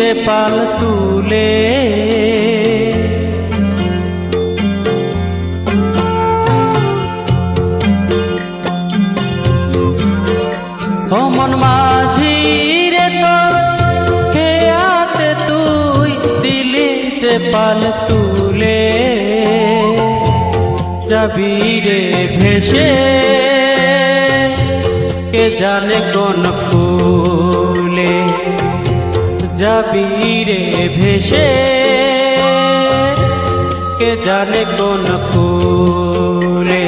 দিলিতে পাল তুলে ও মন মাঝি রে তোর খেয়াতে তুই দিলিতে পাল তুলে যাবি রে ভেসে কে জানে কোন কুলে যাবি রে ভেসে কে জানে কোন কুলে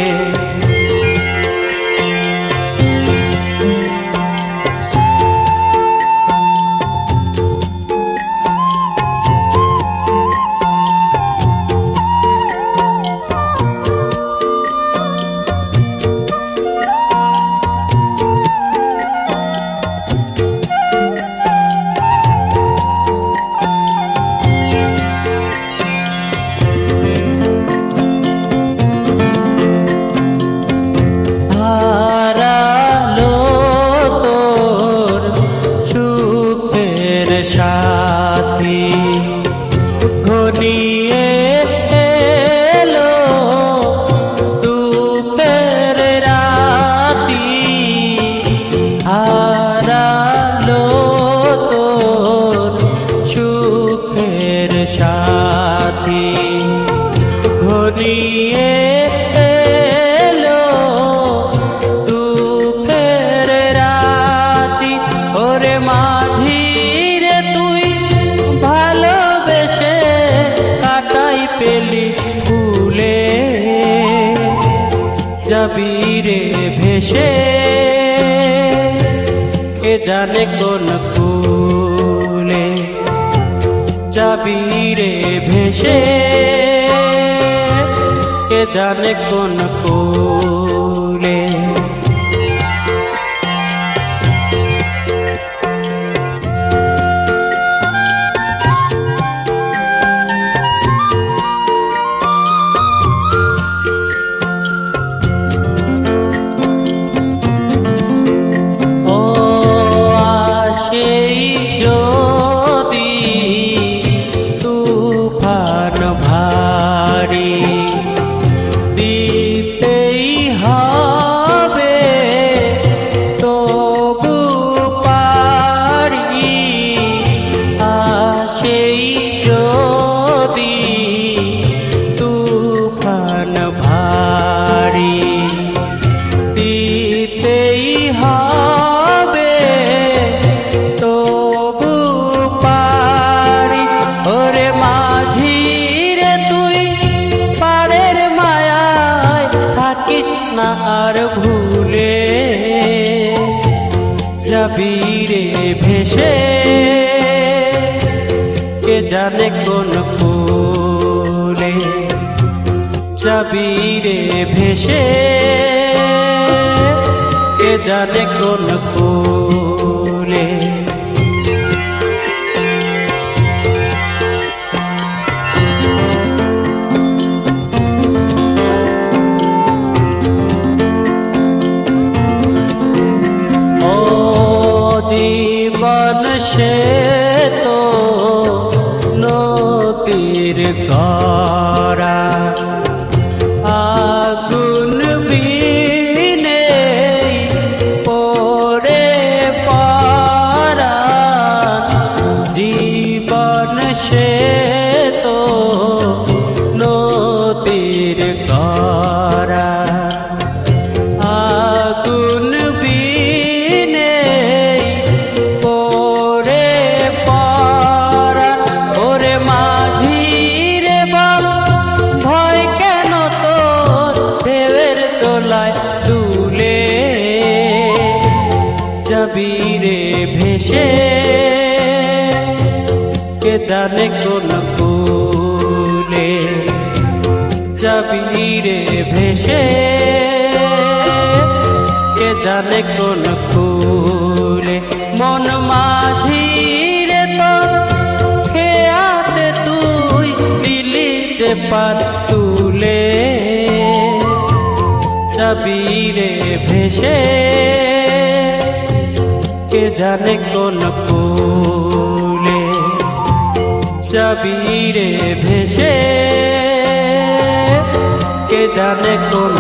সাথী ঘনিয়ে এলো দুঃখের রাতি হারালো তোর সুখের সাথী ঘনিয়ে এলো দুঃখের রাতি ওরে মাঝি পেলি ফুলে যাবি রে ভেসে কে জানে কোন কুলে যাবি রে ভেসে কে জানে কোন কুলে ভারী দিতেই হবে তবু পারি আসেই যদি তুফান ভারী দিতেই হবে তবু পারি ওরে মাঝি না আর ভুলে যাবি রে ভেসে কে জানে কোন কুলে যাবি রে ভেসে কে জানে কোন কুলে জীবন সে তো নদীর গড়া আগুন বিনে পড়ে পারা জীবন সে তো নদীর গড়া আগুন যাবি রে ভেসে কে জানে কোন কুলে যাবি রে ভেসে কে জানে কোন কুলে মন মাঝি রে তোর খেয়াতে তুই দিলিতে পাল তুলে যাবি রে ভেসে কে জানে কোন কুলে। যাবি রে ভেসে, কে জানে কোন